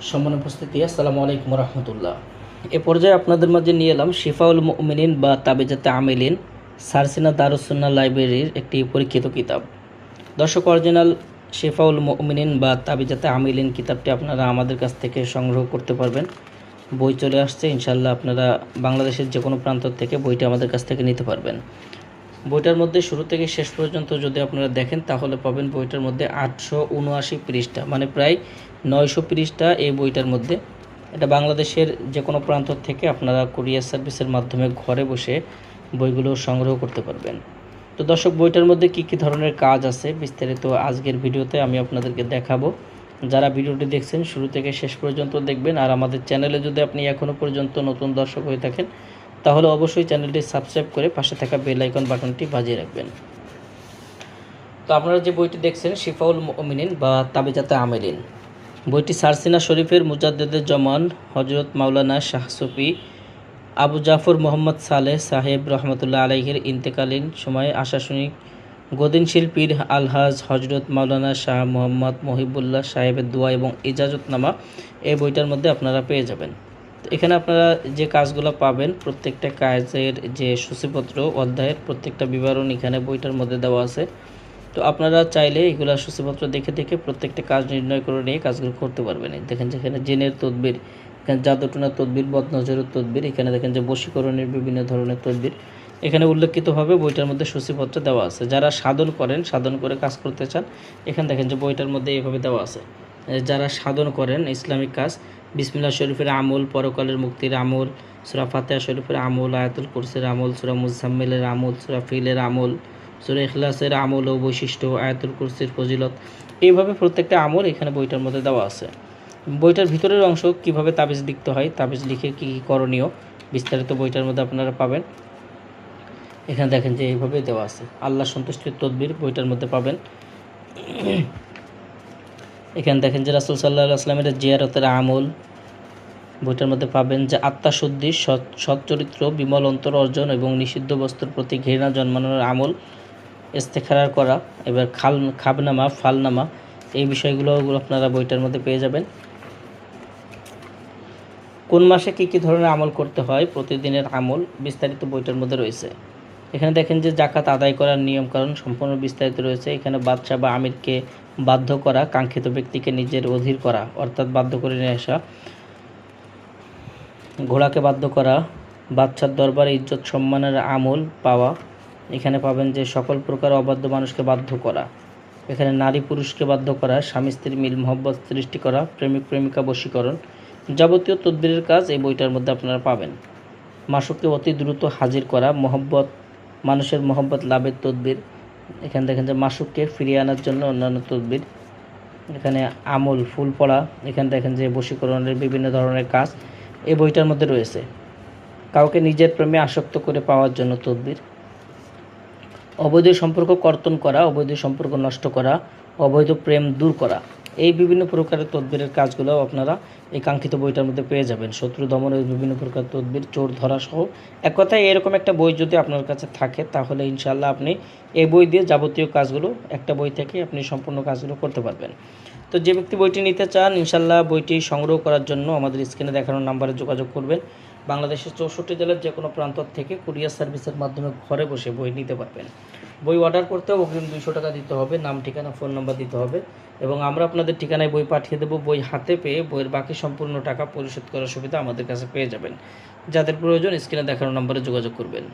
সম্মানিত উপস্থিতি, আসসালামু আলাইকুম রহমতুল্লাহ। এ পর্যায়ে আপনাদের মাঝে নিয়ে এলাম শিফাউল মুমিনিন বা তাবিজাতে আমিলিন, সারসিনা দারুস সুন্নাহ লাইব্রেরির একটি পরীক্ষিত কিতাব। দর্শক, অরিজিনাল শিফাউল মুমিনিন বা তাবিজাতে আমিলিন কিতাবটি আপনারা আমাদের কাছ থেকে সংগ্রহ করতে পারবেন। বই চলে আসছে, ইনশাল্লাহ আপনারা বাংলাদেশের যে কোনো প্রান্ত থেকে বইটি আমাদের কাছ থেকে নিতে পারবেন। বইটার মধ্যে শুরু থেকে শেষ পর্যন্ত যদি আপনারা দেখেন তাহলে পাবেন বইটার মধ্যে 879 পৃষ্ঠা, মানে প্রায় 900 পৃষ্ঠা এই বইটার মধ্যে। এটা বাংলাদেশের যে কোনো প্রান্ত থেকে আপনারা কুরিয়ার সার্ভিসের মাধ্যমে ঘরে বসে বইগুলো সংগ্রহ করতে পারবেন। তো দর্শক, বইটার মধ্যে কী কী ধরনের কাজ আছে বিস্তারিত আজকের ভিডিওতে আমি আপনাদেরকে দেখাবো। যারা ভিডিওটি দেখছেন শুরু থেকে শেষ পর্যন্ত দেখবেন। আর আমাদের চ্যানেলে যদি আপনি এখনও পর্যন্ত নতুন দর্শক হয়ে থাকেন তাহলে অবশ্যই চ্যানেলটি সাবস্ক্রাইব করে পাশে থাকা বেল আইকন বাটনটি বাজিয়ে রাখবেন। তো আপনারা যে বইটি দেখছেন শিফাউল মুমিনিন বা তাবিজাতে আমিলিন, বইটি সারসিনা শরীফের মুজাদ্দেদে জমান হজরত মাওলানা শাহ সুফি আবু জাফর মোহাম্মদ সালেহ সাহেব রহমতুল্লাহ আলাইহির ইন্তেকালীন সময়ে আশাসনিক গদিনশীল পীর আলহাজ হজরত মাওলানা শাহ মোহাম্মদ মহিবুল্লাহ সাহেবের দোয়া এবং ইজাজতনামা এই বইটার মধ্যে আপনারা পেয়ে যাবেন। তো এখানে আপনারা যে কাজগুলো পাবেন, প্রত্যেকটা কাজের যে সূচিপত্র অধ্যায়ের প্রত্যেকটা বিবরণ এখানে বইটার মধ্যে দেওয়া আছে। তো আপনারা চাইলে এগুলো সূচিপত্র দেখে দেখে প্রত্যেকটা কাজ নির্ণয় করে নিয়ে কাজগুলো করতে পারবেন। দেখেন যেখানে জিনের তদবির, এখানে জাদুটনা তদবির, বদনজরের তদবির, এখানে দেখেন যে বশীকরণের বিভিন্ন ধরনের তদবির এখানে উল্লেখিতভাবে বইটার মধ্যে সূচিপত্র দেওয়া আছে। যারা সাধন করেন, সাধন করে কাজ করতে চান, এখানে দেখেন যে বইটার মধ্যে এইভাবে দেওয়া আছে। যারা সাধন করেন ইসলামিক কাজ, বিসমিল্লাহ শরীফের আমল, পরকালের মুক্তির আমল, সূরা ফাতিহা শরীফের আমল, আয়াতুল কুরসির আমল, সূরা মুজাম্মিলের আমল, সূরা ফিলের আমল, সূরা ইখলাসের আমল ও বৈশিষ্ট্য, আয়াতুল কুরসির ফজিলত, এইভাবে প্রত্যেকটা আমল এখানে বইটার মধ্যে দেওয়া আছে। বইটার ভিতরের অংশ কিভাবে তাবিজ লিখতে হয়, তাবিজ লিখে কী কী করণীয়, বিস্তারিত বইটার মধ্যে আপনারা পাবেন। এখানে দেখেন যে এইভাবে দেওয়া আছে। আল্লাহ সন্তুষ্টির তদবির বইটার মধ্যে পাবেন। এখানে দেখেন যে রাসূল সাল্লাল্লাহু আলাইহি ওয়াসাল্লামের জিয়ারতের আমল বইটার মধ্যে পাবেন। যে আত্মাশুদ্ধি, সৎ চরিত্র, বিমল অন্তর অর্জন এবং নিষিদ্ধ বস্তুর প্রতি ঘৃণা জন্মানোর আমল, ইস্তেখারা করা, এবার খাবনামা, ফালনামা, এই বিষয়গুলো আপনারা বইটার মধ্যে পেয়ে যাবেন। কোন মাসে কী কী ধরনের আমল করতে হয়, প্রতিদিনের আমল বিস্তারিত বইটার মধ্যে রয়েছে। এখানে দেখেন যে জাকাত আদায় করার নিয়মকানুন সম্পূর্ণ বিস্তারিত রয়েছে। এখানে বাদশা বা আমিরকে বাধ্য করা, কাঙ্ক্ষিত ব্যক্তিকে নিজের অধীর করা অর্থাৎ বাধ্য করে নিয়ে আসা, ঘোড়াকে বাধ্য করা, বাদশার দরবারে ইজ্জত সম্মানের আমল পাওয়া। এখানে পাবেন যে সকল প্রকার অবাধ্য মানুষকে বাধ্য করা, এখানে নারী পুরুষকে বাধ্য করা, স্বামী স্ত্রীর মিল মহব্বত সৃষ্টি করা, প্রেমিক প্রেমিকা বশীকরণ, যাবতীয় তদবিরের কাজ এই বইটার মধ্যে আপনারা পাবেন। মাসুককে অতি দ্রুত হাজির করা, মানুষের মহব্বত লাভের তদবির, এখানে দেখেন যে মাসুককে ফিরিয়ে আনার জন্য অন্যান্য তদবির, এখানে আমল, ফুল পড়া, এখানে দেখেন যে বশীকরণের বিভিন্ন ধরনের কাজ এই বইটার মধ্যে রয়েছে। কাউকে নিজের প্রেমে আসক্ত করে পাওয়ার জন্য তদবির, অবৈধ সম্পর্ক কর্তন করা, অবৈধ সম্পর্ক নষ্ট করা, অবৈধ প্রেম দূর করা, এই বিভিন্ন প্রকারের তদবিরের কাজগুলো আপনারা এই কাঙ্ক্ষিত বইটার মধ্যে পেয়ে যাবেন। শত্রু দমনের বিভিন্ন প্রকার তদবির, চোর ধরা সহ। এক কথায় এরকম একটা বই যদি আপনার কাছে থাকে তাহলে ইনশাআল্লাহ আপনি এই বই দিয়ে যাবতীয় কাজগুলো, একটা বই থেকে আপনি সম্পূর্ণ কাজগুলো করতে পারবেন। তো যে ব্যক্তি বইটি নিতে চান ইনশাআল্লাহ বইটি সংগ্রহ করার জন্য আমাদের স্ক্রিনে দেখানো নাম্বারে যোগাযোগ করবেন। বাংলাদেশের 64 জেলার যে কোনো প্রান্ত থেকে কুরিয়ার সার্ভিসের মাধ্যমে ঘরে বসে বই নিতে পারবেন। বই অর্ডার করতেও অগ্রিম 200 টাকা দিতে হবে, নাম, ঠিকানা, ফোন নাম্বার দিতে হবে এবং আমরা আপনাদের ঠিকানায় বই পাঠিয়ে দেবো। বই হাতে পেয়ে বইয়ের বাকি সম্পূর্ণ টাকা পরিশোধ করার সুবিধা আমাদের কাছে পেয়ে যাবেন। যাদের প্রয়োজন স্ক্রিনে দেখানো নম্বরে যোগাযোগ করবেন।